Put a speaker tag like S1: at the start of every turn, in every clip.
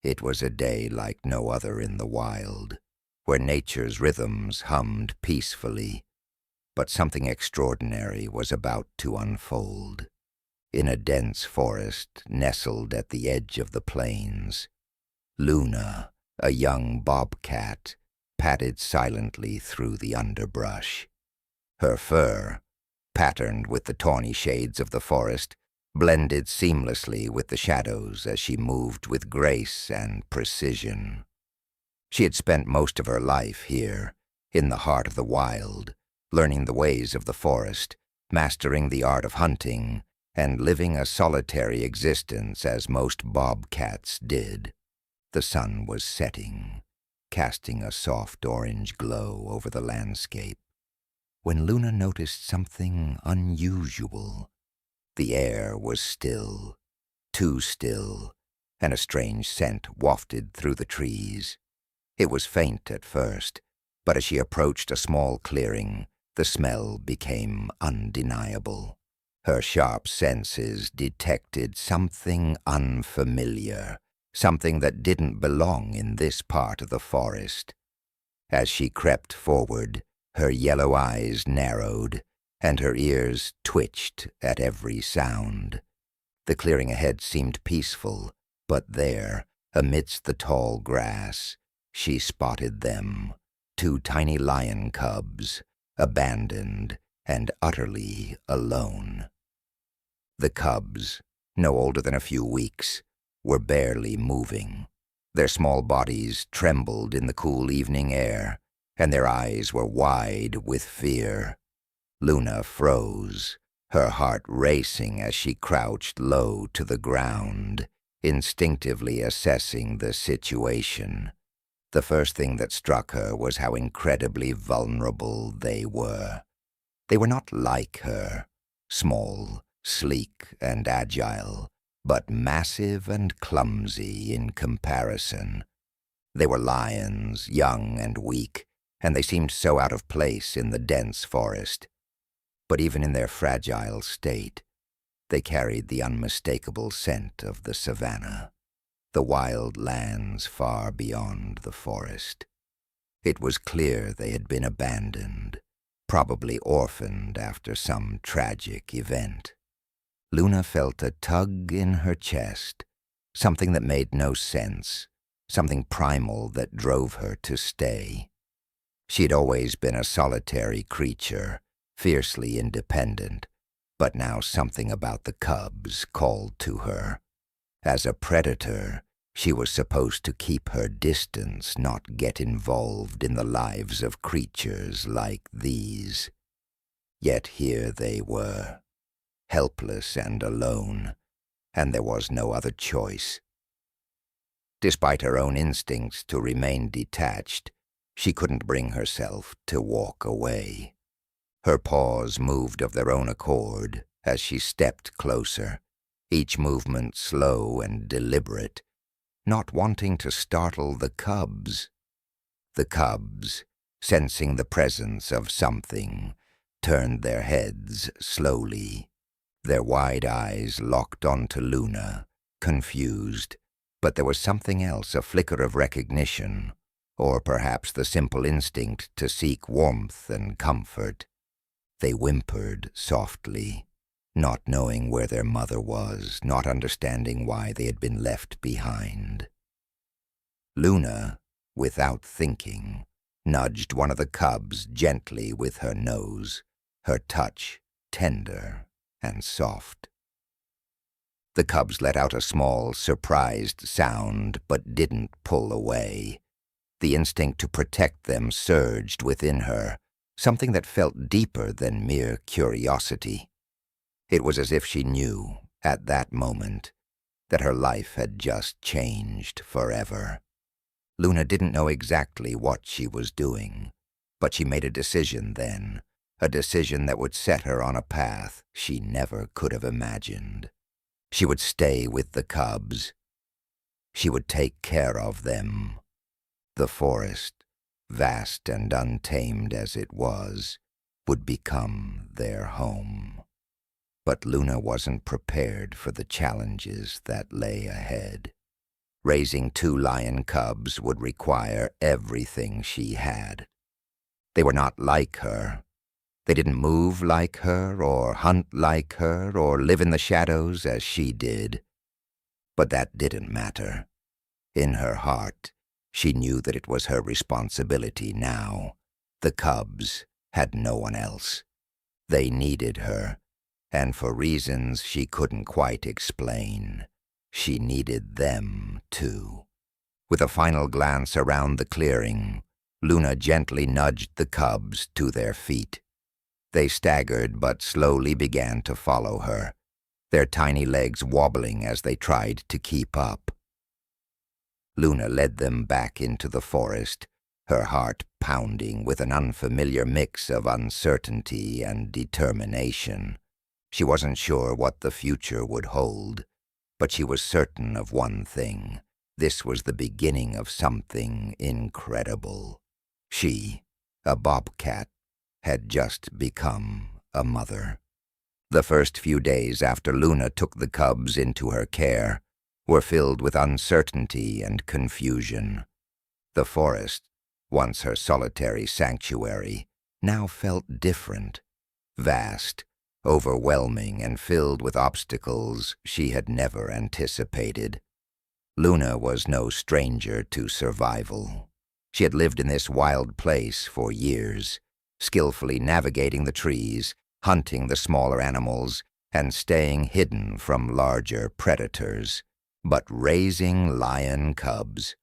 S1: It was a day like no other in the wild, where nature's rhythms hummed peacefully, but something extraordinary was about to unfold. In a dense forest nestled at the edge of the plains, Luna, a young bobcat, padded silently through the underbrush. Her fur, patterned with the tawny shades of the forest, blended seamlessly with the shadows as she moved with grace and precision. She had spent most of her life here, in the heart of the wild, learning the ways of the forest, mastering the art of hunting, and living a solitary existence as most bobcats did. The sun was setting, casting a soft orange glow over the landscape, when Luna noticed something unusual. The air was still, too still, and a strange scent wafted through the trees. It was faint at first, but as she approached a small clearing, the smell became undeniable. Her sharp senses detected something unfamiliar, something that didn't belong in this part of the forest. As she crept forward, her yellow eyes narrowed, and her ears twitched at every sound. The clearing ahead seemed peaceful, but there, amidst the tall grass, she spotted them, two tiny lion cubs, abandoned and utterly alone. The cubs, no older than a few weeks, were barely moving. Their small bodies trembled in the cool evening air, and their eyes were wide with fear. Luna froze, her heart racing as she crouched low to the ground, instinctively assessing the situation. The first thing that struck her was how incredibly vulnerable they were. They were not like her, small, sleek, and agile, but massive and clumsy in comparison. They were lions, young and weak, and they seemed so out of place in the dense forest. But even in their fragile state, they carried the unmistakable scent of the savanna, the wild lands far beyond the forest. It was clear they had been abandoned, probably orphaned after some tragic event. Luna felt a tug in her chest, something that made no sense, something primal that drove her to stay. She had always been a solitary creature, fiercely independent, but now something about the cubs called to her. As a predator, she was supposed to keep her distance, not get involved in the lives of creatures like these. Yet here they were, helpless and alone, and there was no other choice. Despite her own instincts to remain detached, she couldn't bring herself to walk away. Her paws moved of their own accord as she stepped closer, each movement slow and deliberate, not wanting to startle the cubs. The cubs, sensing the presence of something, turned their heads slowly. Their wide eyes locked onto Luna, confused, but there was something else, a flicker of recognition, or perhaps the simple instinct to seek warmth and comfort. They whimpered softly, not knowing where their mother was, not understanding why they had been left behind. Luna, without thinking, nudged one of the cubs gently with her nose, her touch tender and soft. The cubs let out a small, surprised sound, but didn't pull away. The instinct to protect them surged within her, something that felt deeper than mere curiosity. It was as if she knew, at that moment, that her life had just changed forever. Luna didn't know exactly what she was doing, but she made a decision then, a decision that would set her on a path she never could have imagined. She would stay with the cubs. She would take care of them. The forest, vast and untamed as it was, would become their home. But Luna wasn't prepared for the challenges that lay ahead. Raising 2 lion cubs would require everything she had. They were not like her. They didn't move like her, or hunt like her, or live in the shadows as she did. But that didn't matter. In her heart, she knew that it was her responsibility now. The cubs had no one else. They needed her, and for reasons she couldn't quite explain, she needed them too. With a final glance around the clearing, Luna gently nudged the cubs to their feet. They staggered but slowly began to follow her, their tiny legs wobbling as they tried to keep up. Luna led them back into the forest, her heart pounding with an unfamiliar mix of uncertainty and determination. She wasn't sure what the future would hold, but she was certain of one thing. This was the beginning of something incredible. She, a bobcat, had just become a mother. The first few days after Luna took the cubs into her care were filled with uncertainty and confusion. The forest, once her solitary sanctuary, now felt different, vast, overwhelming, and filled with obstacles she had never anticipated. Luna was no stranger to survival. She had lived in this wild place for years, skillfully navigating the trees, hunting the smaller animals, and staying hidden from larger predators. But raising lion cubs,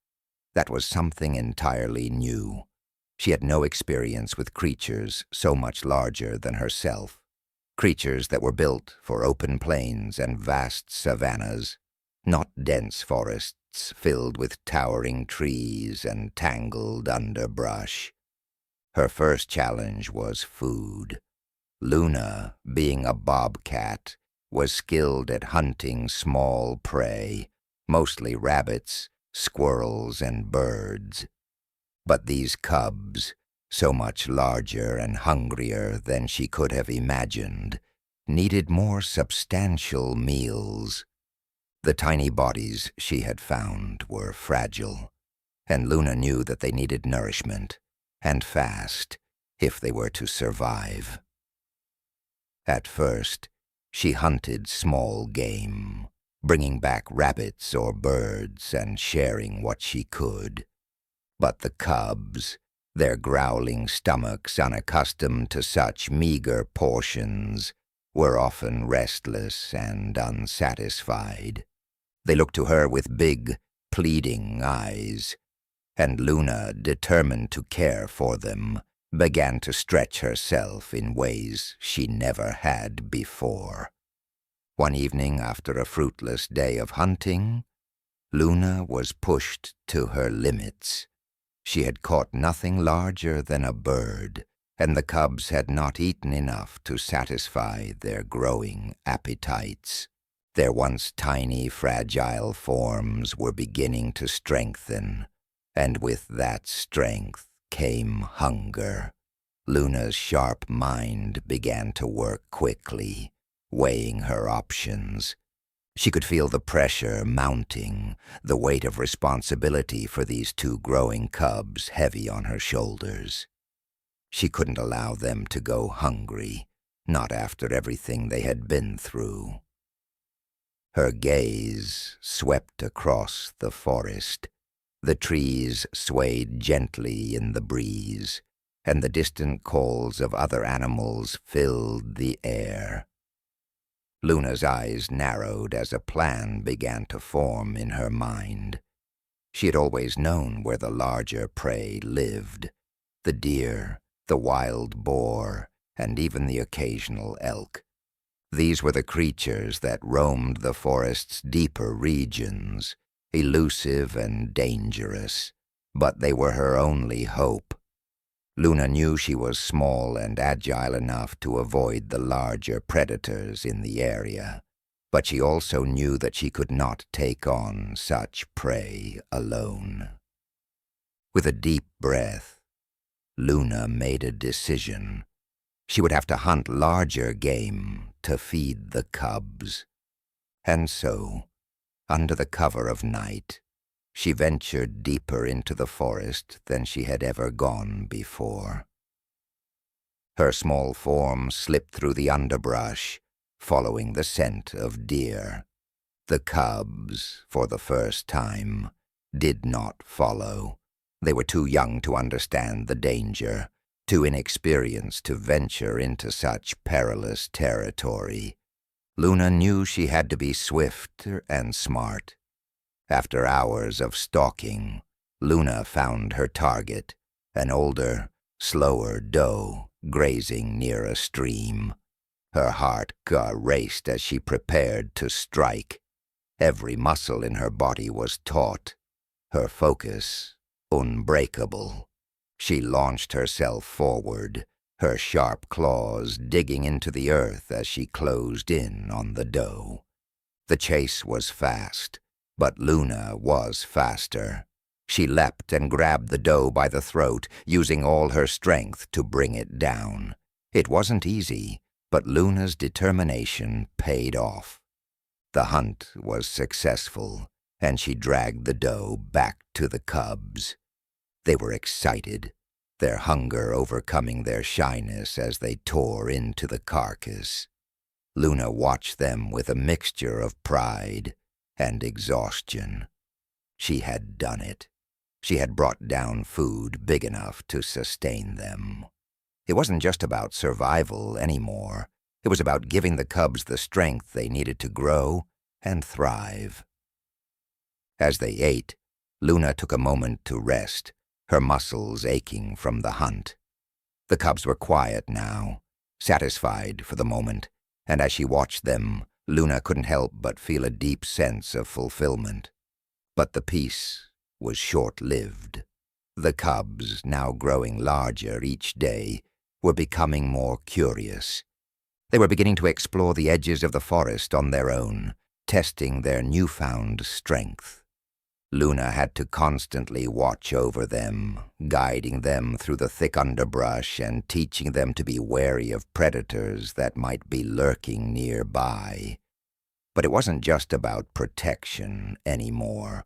S1: that was something entirely new. She had no experience with creatures so much larger than herself, creatures that were built for open plains and vast savannas, not dense forests filled with towering trees and tangled underbrush. Her first challenge was food. Luna, being a bobcat, was skilled at hunting small prey, mostly rabbits, squirrels, and birds. But these cubs, so much larger and hungrier than she could have imagined, needed more substantial meals. The tiny bodies she had found were fragile, and Luna knew that they needed nourishment, and fast, if they were to survive. At first, she hunted small game, bringing back rabbits or birds and sharing what she could. But the cubs, their growling stomachs unaccustomed to such meager portions, were often restless and unsatisfied. They looked to her with big, pleading eyes, and Luna, determined to care for them, began to stretch herself in ways she never had before. One evening after a fruitless day of hunting, Luna was pushed to her limits. She had caught nothing larger than a bird, and the cubs had not eaten enough to satisfy their growing appetites. Their once tiny, fragile forms were beginning to strengthen, and with that strength came hunger. Luna's sharp mind began to work quickly, weighing her options. She could feel the pressure mounting, the weight of responsibility for these 2 growing cubs heavy on her shoulders. She couldn't allow them to go hungry, not after everything they had been through. Her gaze swept across the forest. The trees swayed gently in the breeze, and the distant calls of other animals filled the air. Luna's eyes narrowed as a plan began to form in her mind. She had always known where the larger prey lived: the deer, the wild boar, and even the occasional elk. These were the creatures that roamed the forest's deeper regions, elusive and dangerous, but they were her only hope. Luna knew she was small and agile enough to avoid the larger predators in the area, but she also knew that she could not take on such prey alone. With a deep breath, Luna made a decision. She would have to hunt larger game to feed the cubs. And so, under the cover of night, she ventured deeper into the forest than she had ever gone before. Her small form slipped through the underbrush, following the scent of deer. The cubs, for the first time, did not follow. They were too young to understand the danger, too inexperienced to venture into such perilous territory. Luna knew she had to be swift and smart. After hours of stalking, Luna found her target, an older, slower doe grazing near a stream. Her heart raced as she prepared to strike. Every muscle in her body was taut, her focus unbreakable. She launched herself forward, her sharp claws digging into the earth as she closed in on the doe. The chase was fast, but Luna was faster. She leapt and grabbed the doe by the throat, using all her strength to bring it down. It wasn't easy, but Luna's determination paid off. The hunt was successful, and she dragged the doe back to the cubs. They were excited, their hunger overcoming their shyness as they tore into the carcass. Luna watched them with a mixture of pride and exhaustion. She had done it. She had brought down food big enough to sustain them. It wasn't just about survival anymore. It was about giving the cubs the strength they needed to grow and thrive. As they ate, Luna took a moment to rest, her muscles aching from the hunt. The cubs were quiet now, satisfied for the moment, and as she watched them, Luna couldn't help but feel a deep sense of fulfillment. But the peace was short-lived. The cubs, now growing larger each day, were becoming more curious. They were beginning to explore the edges of the forest on their own, testing their newfound strength. Luna had to constantly watch over them, guiding them through the thick underbrush and teaching them to be wary of predators that might be lurking nearby. But it wasn't just about protection anymore.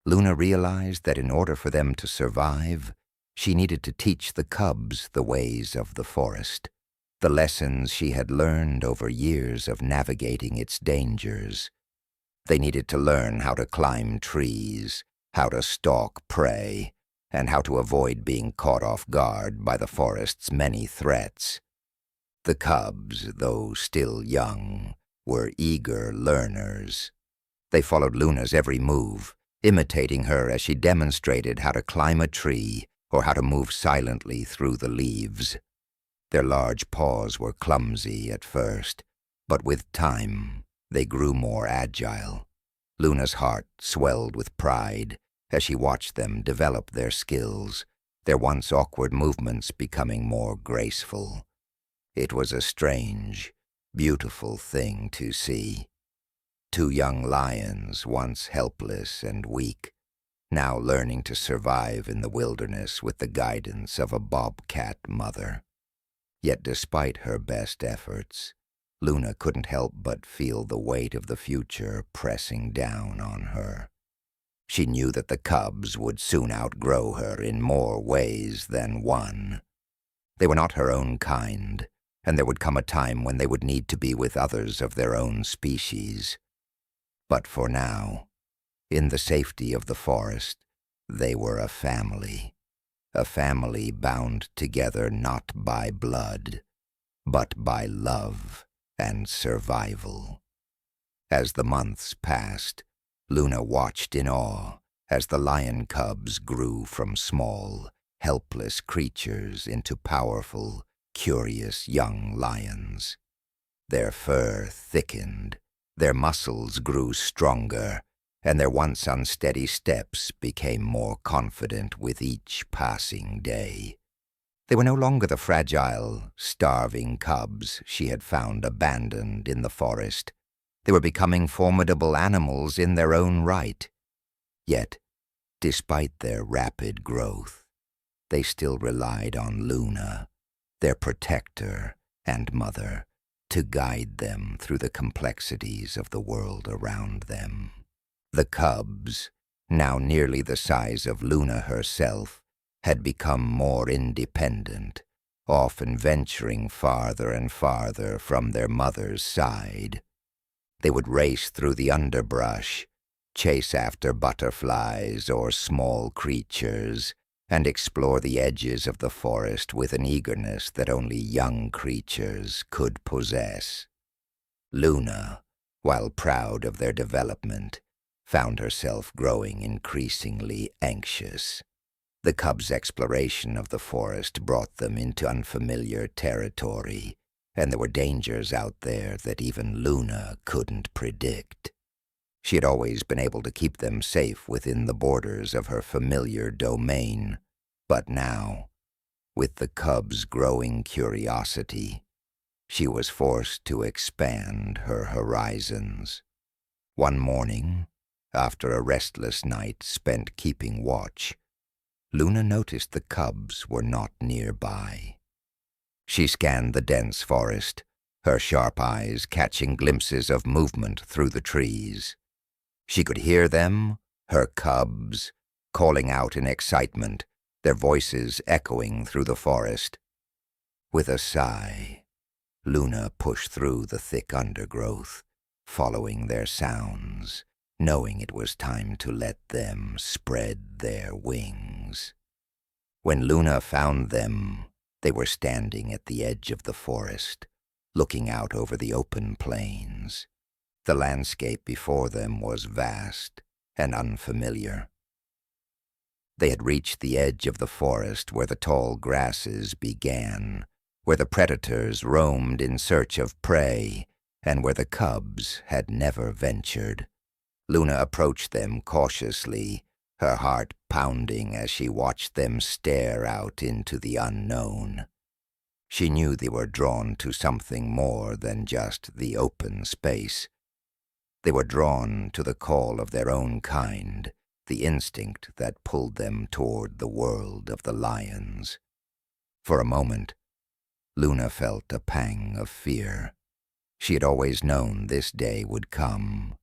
S1: Luna realized that in order for them to survive, she needed to teach the cubs the ways of the forest, the lessons she had learned over years of navigating its dangers. They needed to learn how to climb trees, how to stalk prey, and how to avoid being caught off guard by the forest's many threats. The cubs, though still young, were eager learners. They followed Luna's every move, imitating her as she demonstrated how to climb a tree or how to move silently through the leaves. Their large paws were clumsy at first, but with time they grew more agile. Luna's heart swelled with pride as she watched them develop their skills, their once awkward movements becoming more graceful. It was a strange, beautiful thing to see. Two young lions, once helpless and weak, now learning to survive in the wilderness with the guidance of a bobcat mother. Yet despite her best efforts, Luna couldn't help but feel the weight of the future pressing down on her. She knew that the cubs would soon outgrow her in more ways than one. They were not her own kind, and there would come a time when they would need to be with others of their own species. But for now, in the safety of the forest, they were a family bound together not by blood, but by love and survival. As the months passed, Luna watched in awe as the lion cubs grew from small, helpless creatures into powerful, curious young lions. Their fur thickened, their muscles grew stronger, and their once unsteady steps became more confident with each passing day. They were no longer the fragile, starving cubs she had found abandoned in the forest. They were becoming formidable animals in their own right. Yet, despite their rapid growth, they still relied on Luna, their protector and mother, to guide them through the complexities of the world around them. The cubs, now nearly the size of Luna herself, had become more independent, often venturing farther and farther from their mother's side. They would race through the underbrush, chase after butterflies or small creatures, and explore the edges of the forest with an eagerness that only young creatures could possess. Luna, while proud of their development, found herself growing increasingly anxious. The cubs' exploration of the forest brought them into unfamiliar territory, and there were dangers out there that even Luna couldn't predict. She had always been able to keep them safe within the borders of her familiar domain, but now, with the cubs' growing curiosity, she was forced to expand her horizons. One morning, after a restless night spent keeping watch, Luna noticed the cubs were not nearby. She scanned the dense forest, her sharp eyes catching glimpses of movement through the trees. She could hear them, her cubs, calling out in excitement, their voices echoing through the forest. With a sigh, Luna pushed through the thick undergrowth, following their sounds, knowing it was time to let them spread their wings. When Luna found them, they were standing at the edge of the forest, looking out over the open plains. The landscape before them was vast and unfamiliar. They had reached the edge of the forest where the tall grasses began, where the predators roamed in search of prey, and where the cubs had never ventured. Luna approached them cautiously, her heart pounding as she watched them stare out into the unknown. She knew they were drawn to something more than just the open space. They were drawn to the call of their own kind, the instinct that pulled them toward the world of the lions. For a moment, Luna felt a pang of fear. She had always known this day would come,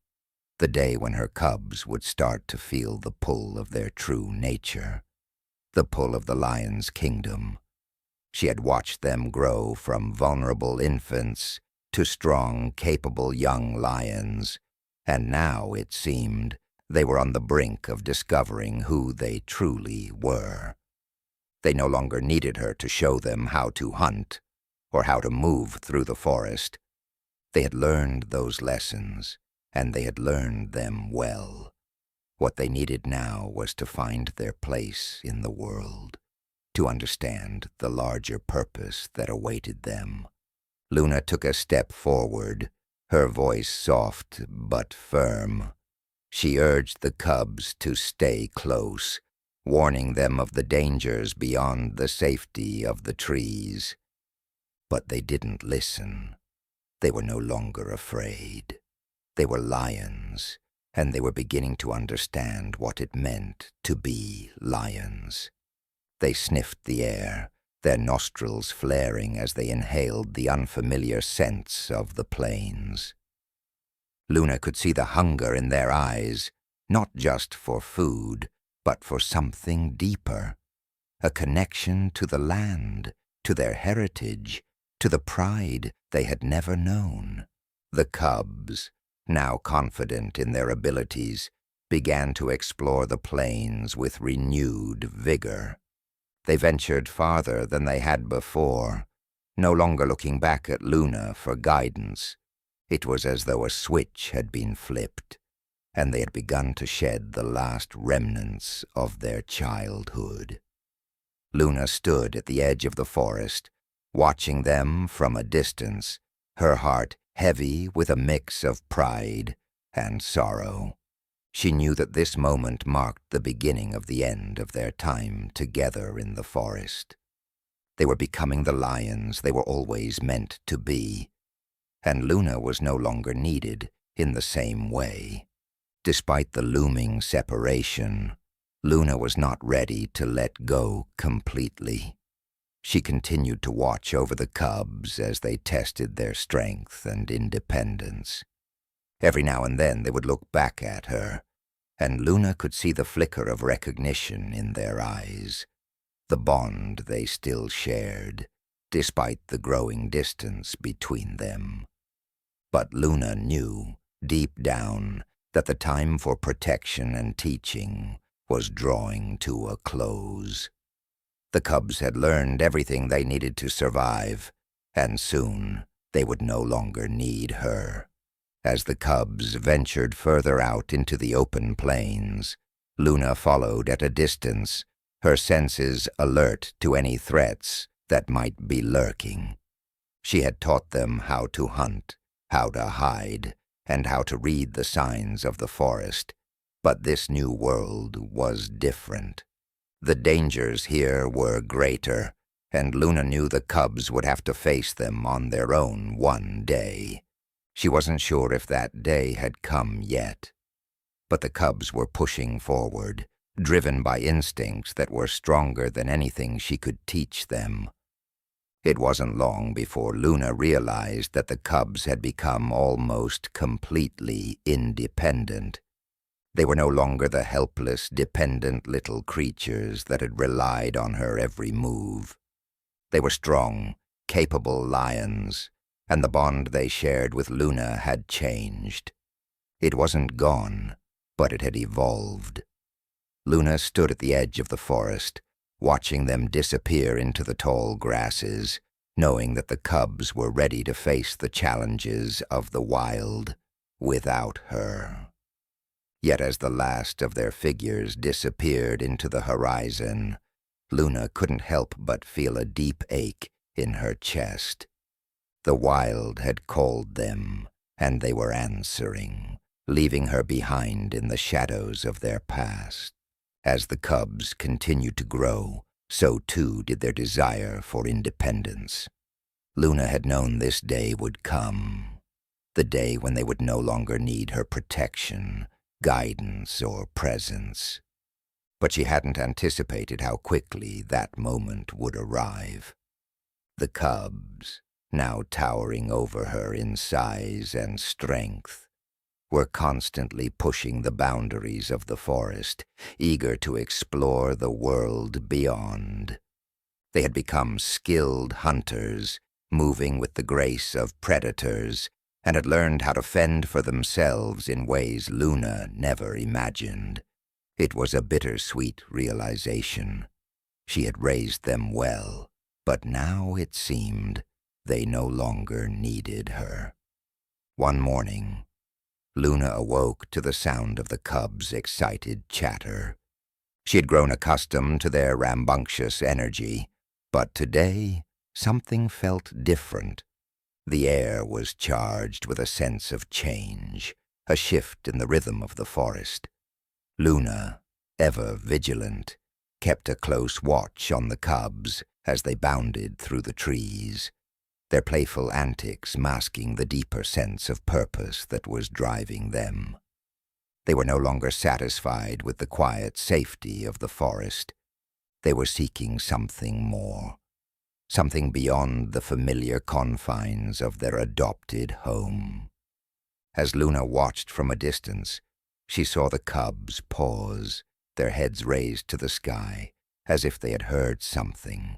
S1: the day when her cubs would start to feel the pull of their true nature, the pull of the lion's kingdom. She had watched them grow from vulnerable infants to strong, capable young lions, and now, it seemed, they were on the brink of discovering who they truly were. They no longer needed her to show them how to hunt or how to move through the forest. They had learned those lessons, and they had learned them well. What they needed now was to find their place in the world, to understand the larger purpose that awaited them. Luna took a step forward, her voice soft but firm. She urged the cubs to stay close, warning them of the dangers beyond the safety of the trees. But they didn't listen. They were no longer afraid. They were lions, and they were beginning to understand what it meant to be lions. They sniffed the air, their nostrils flaring as they inhaled the unfamiliar scents of the plains. Luna could see the hunger in their eyes, not just for food, but for something deeper, a connection to the land, to their heritage, to the pride they had never known. The cubs, now confident in their abilities, began to explore the plains with renewed vigor. They ventured farther than they had before, no longer looking back at Luna for guidance. It was as though a switch had been flipped, and they had begun to shed the last remnants of their childhood. Luna stood at the edge of the forest, watching them from a distance, her heart heavy with a mix of pride and sorrow. She knew that this moment marked the beginning of the end of their time together in the forest. They were becoming the lions they were always meant to be, and Luna was no longer needed in the same way. Despite the looming separation, Luna was not ready to let go completely. She continued to watch over the cubs as they tested their strength and independence. Every now and then they would look back at her, and Luna could see the flicker of recognition in their eyes, the bond they still shared, despite the growing distance between them. But Luna knew, deep down, that the time for protection and teaching was drawing to a close. The cubs had learned everything they needed to survive, and soon they would no longer need her. As the cubs ventured further out into the open plains, Luna followed at a distance, her senses alert to any threats that might be lurking. She had taught them how to hunt, how to hide, and how to read the signs of the forest, but this new world was different. The dangers here were greater, and Luna knew the cubs would have to face them on their own one day. She wasn't sure if that day had come yet. But the cubs were pushing forward, driven by instincts that were stronger than anything she could teach them. It wasn't long before Luna realized that the cubs had become almost completely independent. They were no longer the helpless, dependent little creatures that had relied on her every move. They were strong, capable lions, and the bond they shared with Luna had changed. It wasn't gone, but it had evolved. Luna stood at the edge of the forest, watching them disappear into the tall grasses, knowing that the cubs were ready to face the challenges of the wild without her. Yet as the last of their figures disappeared into the horizon, Luna couldn't help but feel a deep ache in her chest. The wild had called them, and they were answering, leaving her behind in the shadows of their past. As the cubs continued to grow, so too did their desire for independence. Luna had known this day would come, the day when they would no longer need her protection, guidance, or presence. But she hadn't anticipated how quickly that moment would arrive. The cubs, now towering over her in size and strength, were constantly pushing the boundaries of the forest, eager to explore the world beyond. They had become skilled hunters, moving with the grace of predators, and had learned how to fend for themselves in ways Luna never imagined. It was a bittersweet realization. She had raised them well, but now it seemed they no longer needed her. One morning, Luna awoke to the sound of the cubs' excited chatter. She had grown accustomed to their rambunctious energy, but today something felt different. The air was charged with a sense of change, a shift in the rhythm of the forest. Luna, ever vigilant, kept a close watch on the cubs as they bounded through the trees, their playful antics masking the deeper sense of purpose that was driving them. They were no longer satisfied with the quiet safety of the forest. They were seeking something more, something beyond the familiar confines of their adopted home. As Luna watched from a distance, she saw the cubs pause, their heads raised to the sky, as if they had heard something,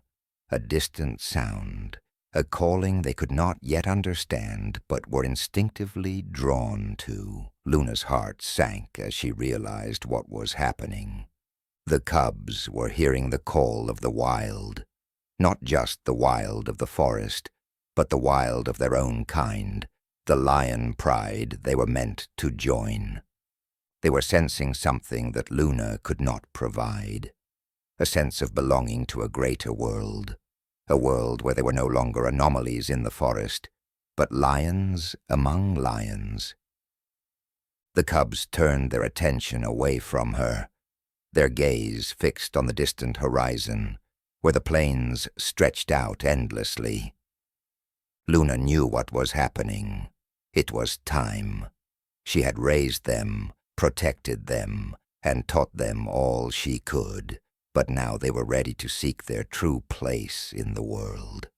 S1: a distant sound, a calling they could not yet understand but were instinctively drawn to. Luna's heart sank as she realized what was happening. The cubs were hearing the call of the wild, not just the wild of the forest, but the wild of their own kind, the lion pride they were meant to join. They were sensing something that Luna could not provide, a sense of belonging to a greater world, a world where they were no longer anomalies in the forest, but lions among lions. The cubs turned their attention away from her, their gaze fixed on the distant horizon, where the plains stretched out endlessly. Luna knew what was happening. It was time. She had raised them, protected them, and taught them all she could, but now they were ready to seek their true place in the world.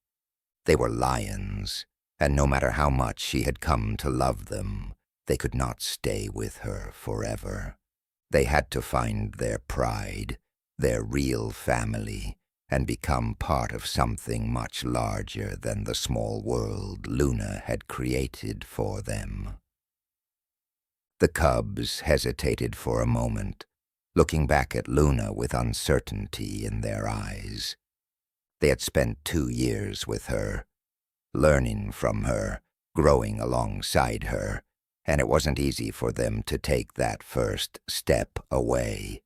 S1: They were lions, and no matter how much she had come to love them, they could not stay with her forever. They had to find their pride, their real family, and become part of something much larger than the small world Luna had created for them. The cubs hesitated for a moment, looking back at Luna with uncertainty in their eyes. They had spent 2 years with her, learning from her, growing alongside her, and it wasn't easy for them to take that first step away.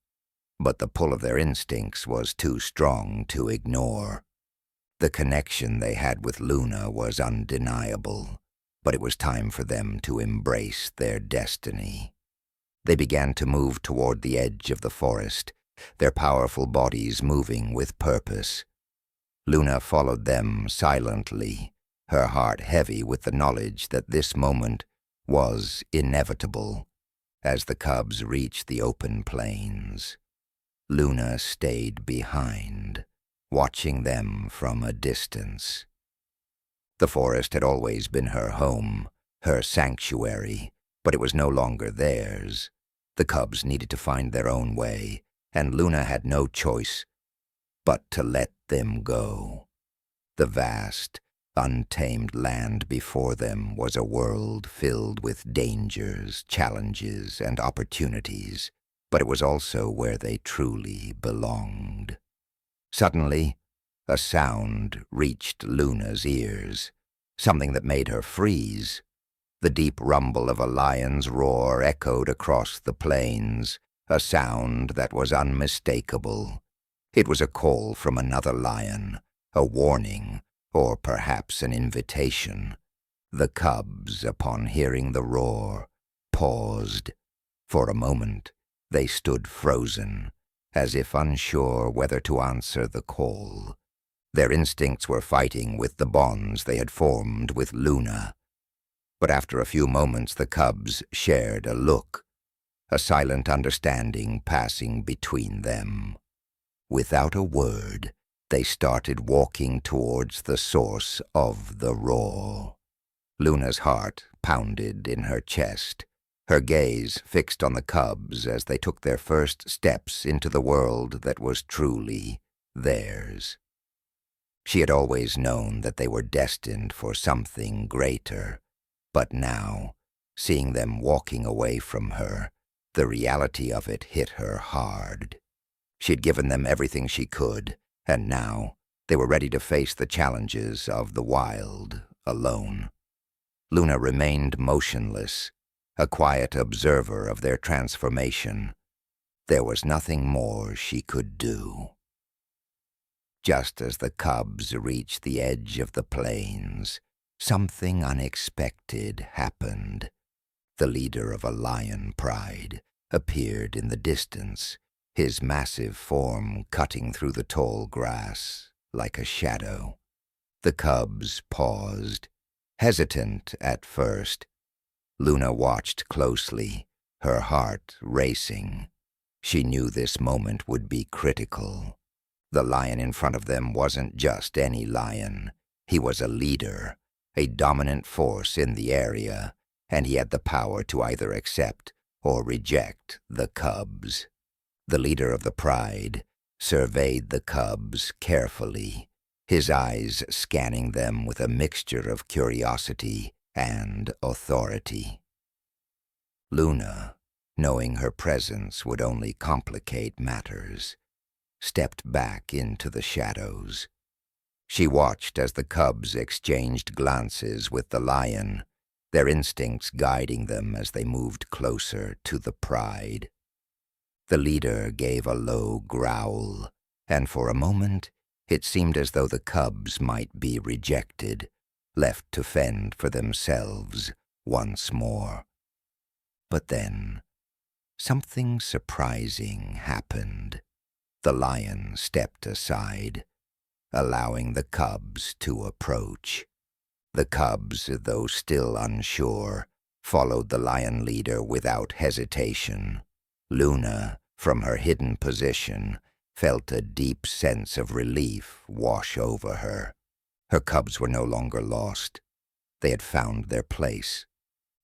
S1: But the pull of their instincts was too strong to ignore. The connection they had with Luna was undeniable, but it was time for them to embrace their destiny. They began to move toward the edge of the forest, their powerful bodies moving with purpose. Luna followed them silently, her heart heavy with the knowledge that this moment was inevitable. As the cubs reached the open plains, Luna stayed behind, watching them from a distance. The forest had always been her home, her sanctuary, but it was no longer theirs. The cubs needed to find their own way, and Luna had no choice but to let them go. The vast, untamed land before them was a world filled with dangers, challenges, and opportunities, but it was also where they truly belonged. Suddenly, a sound reached Luna's ears, something that made her freeze. The deep rumble of a lion's roar echoed across the plains, a sound that was unmistakable. It was a call from another lion, a warning, or perhaps an invitation. The cubs, upon hearing the roar, paused. For a moment, they stood frozen, as if unsure whether to answer the call. Their instincts were fighting with the bonds they had formed with Luna. But after a few moments the cubs shared a look, a silent understanding passing between them. Without a word, they started walking towards the source of the roar. Luna's heart pounded in her chest, her gaze fixed on the cubs as they took their first steps into the world that was truly theirs. She had always known that they were destined for something greater, but now, seeing them walking away from her, the reality of it hit her hard. She'd given them everything she could, and now they were ready to face the challenges of the wild alone. Luna remained motionless, a quiet observer of their transformation. There was nothing more she could do. Just as the cubs reached the edge of the plains, something unexpected happened. The leader of a lion pride appeared in the distance, his massive form cutting through the tall grass like a shadow. The cubs paused, hesitant at first. Luna watched closely, her heart racing. She knew this moment would be critical. The lion in front of them wasn't just any lion. He was a leader, a dominant force in the area, and he had the power to either accept or reject the cubs. The leader of the pride surveyed the cubs carefully, his eyes scanning them with a mixture of curiosity and authority. Luna, knowing her presence would only complicate matters, stepped back into the shadows. She watched as the cubs exchanged glances with the lion, their instincts guiding them as they moved closer to the pride. The leader gave a low growl, and for a moment it seemed as though the cubs might be rejected, left to fend for themselves once more. But then, something surprising happened. The lion stepped aside, allowing the cubs to approach. The cubs, though still unsure, followed the lion leader without hesitation. Luna, from her hidden position, felt a deep sense of relief wash over her. Her cubs were no longer lost. They had found their place.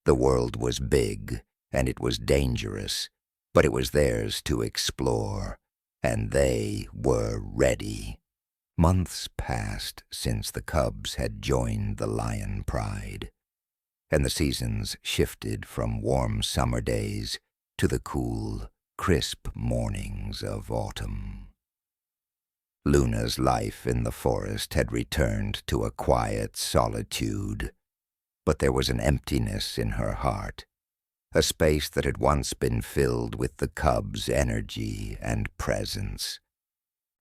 S1: The world was big, and it was dangerous, but it was theirs to explore, and they were ready. Months passed since the cubs had joined the lion pride, and the seasons shifted from warm summer days to the cool, crisp mornings of autumn. Luna's life in the forest had returned to a quiet solitude, but there was an emptiness in her heart, a space that had once been filled with the cub's energy and presence.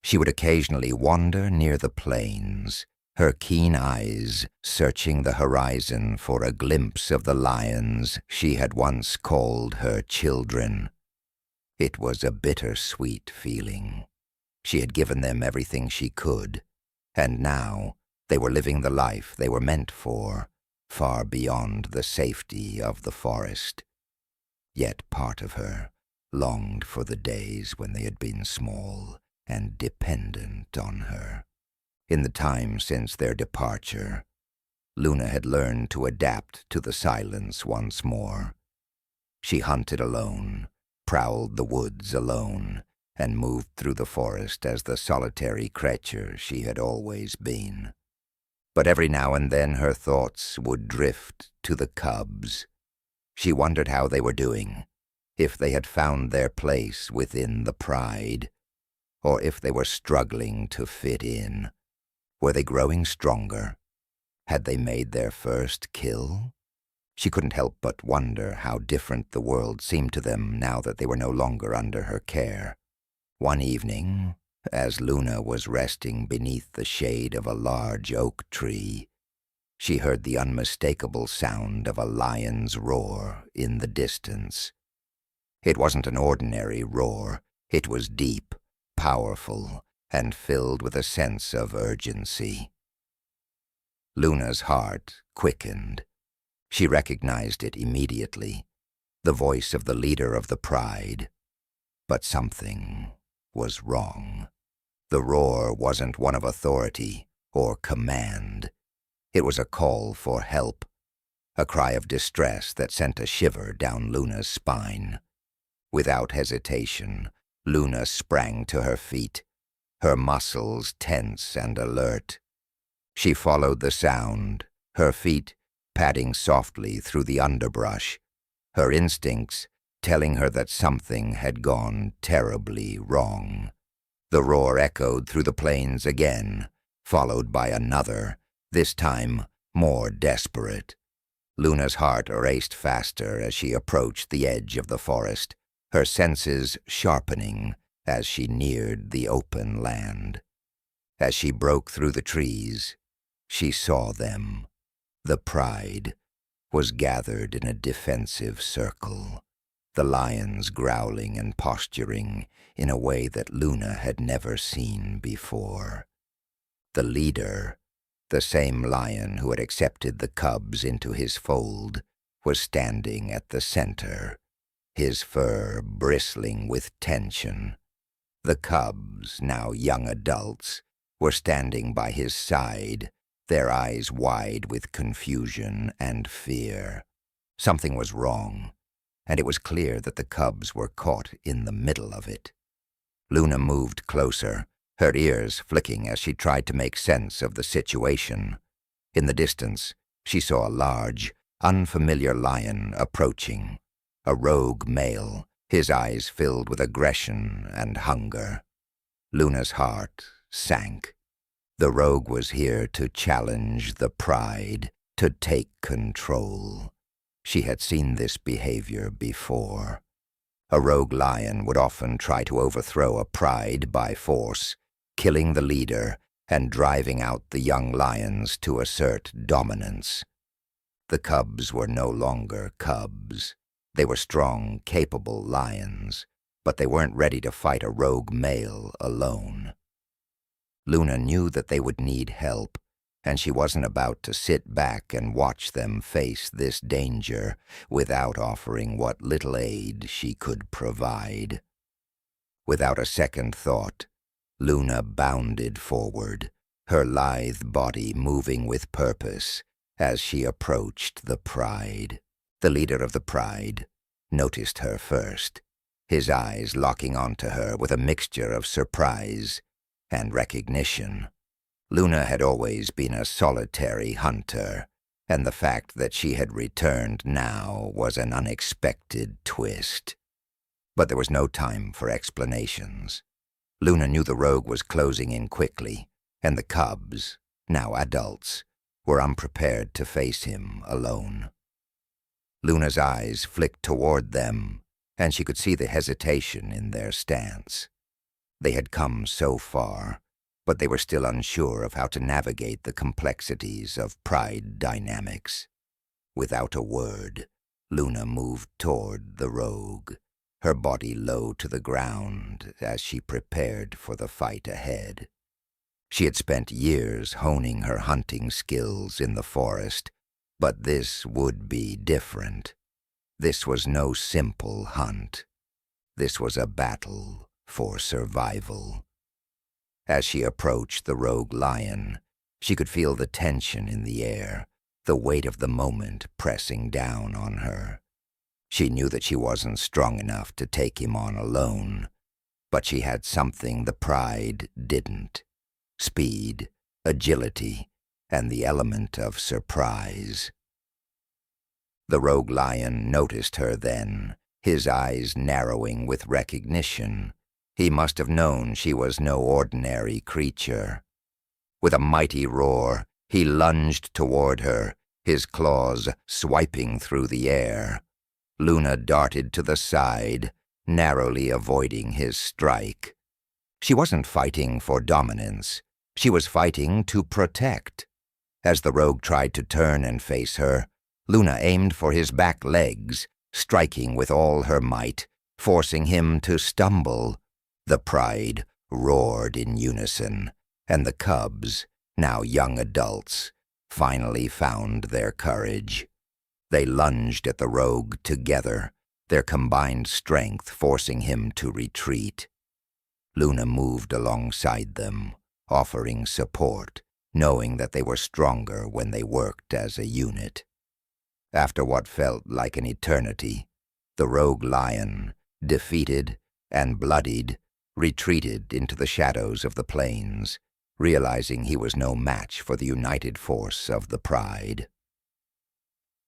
S1: She would occasionally wander near the plains, her keen eyes searching the horizon for a glimpse of the lions she had once called her children. It was a bittersweet feeling. She had given them everything she could, and now they were living the life they were meant for, far beyond the safety of the forest. Yet part of her longed for the days when they had been small and dependent on her. In the time since their departure, Luna had learned to adapt to the silence once more. She hunted alone, prowled the woods alone, and moved through the forest as the solitary creature she had always been. But every now and then her thoughts would drift to the cubs. She wondered how they were doing, if they had found their place within the pride, or if they were struggling to fit in. Were they growing stronger? Had they made their first kill? She couldn't help but wonder how different the world seemed to them now that they were no longer under her care. One evening, as Luna was resting beneath the shade of a large oak tree, she heard the unmistakable sound of a lion's roar in the distance. It wasn't an ordinary roar. It was deep, powerful, and filled with a sense of urgency. Luna's heart quickened. She recognized it immediately, the voice of the leader of the pride. But something was wrong. The roar wasn't one of authority or command. It was a call for help, a cry of distress that sent a shiver down Luna's spine. Without hesitation, Luna sprang to her feet, her muscles tense and alert. She followed the sound, her feet padding softly through the underbrush, her instincts telling her that something had gone terribly wrong. The roar echoed through the plains again, followed by another, this time more desperate. Luna's heart raced faster as she approached the edge of the forest, her senses sharpening as she neared the open land. As she broke through the trees, she saw them. The pride was gathered in a defensive circle, the lions growling and posturing in a way that Luna had never seen before. The leader, the same lion who had accepted the cubs into his fold, was standing at the center, his fur bristling with tension. The cubs, now young adults, were standing by his side, their eyes wide with confusion and fear. Something was wrong, and it was clear that the cubs were caught in the middle of it. Luna moved closer, her ears flicking as she tried to make sense of the situation. In the distance, she saw a large, unfamiliar lion approaching, a rogue male, his eyes filled with aggression and hunger. Luna's heart sank. The rogue was here to challenge the pride, to take control. She had seen this behavior before. A rogue lion would often try to overthrow a pride by force, killing the leader and driving out the young lions to assert dominance. The cubs were no longer cubs. They were strong, capable lions, but they weren't ready to fight a rogue male alone. Luna knew that they would need help, and she wasn't about to sit back and watch them face this danger without offering what little aid she could provide. Without a second thought, Luna bounded forward, her lithe body moving with purpose as she approached the pride. The leader of the pride noticed her first. his eyes locking onto her with a mixture of surprise and recognition. Luna had always been a solitary hunter, and the fact that she had returned now was an unexpected twist. But there was no time for explanations. Luna knew the rogue was closing in quickly, and the cubs, now adults, were unprepared to face him alone. Luna's eyes flicked toward them, and she could see the hesitation in their stance. They had come so far, but they were still unsure of how to navigate the complexities of pride dynamics. Without a word, Luna moved toward the rogue, her body low to the ground as she prepared for the fight ahead. She had spent years honing her hunting skills in the forest, but this would be different. This was no simple hunt. This was a battle for survival. As she approached the rogue lion, she could feel the tension in the air, the weight of the moment pressing down on her. She knew that she wasn't strong enough to take him on alone, but she had something the pride didn't: speed, agility, and the element of surprise. The rogue lion noticed her then, his eyes narrowing with recognition. He must have known she was no ordinary creature. With a mighty roar, he lunged toward her, his claws swiping through the air. Luna darted to the side, narrowly avoiding his strike. She wasn't fighting for dominance. She was fighting to protect. As the rogue tried to turn and face her, Luna aimed for his back legs, striking with all her might, forcing him to stumble. The pride roared in unison, and the cubs, now young adults, finally found their courage. They lunged at the rogue together, their combined strength forcing him to retreat. Luna moved alongside them, offering support, knowing that they were stronger when they worked as a unit. After what felt like an eternity, the rogue lion, defeated and bloodied, retreated into the shadows of the plains, realizing he was no match for the united force of the pride.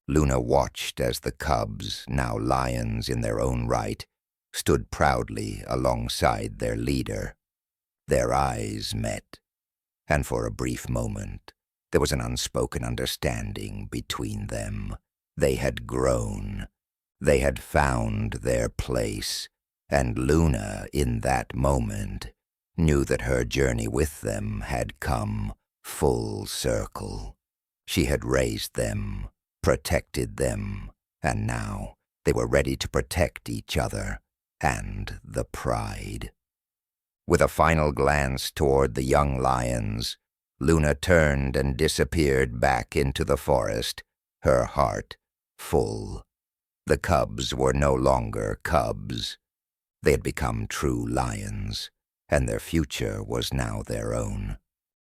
S1: Luna watched as the cubs, now lions in their own right, stood proudly alongside their leader. Their eyes met, and for a brief moment there was an unspoken understanding between them. They had grown. They had found their place, and Luna, in that moment, knew that her journey with them had come full circle. She had raised them, protected them, and now they were ready to protect each other and the pride. With a final glance toward the young lions, Luna turned and disappeared back into the forest, her heart full. The cubs were no longer cubs. They had become true lions, and their future was now their own.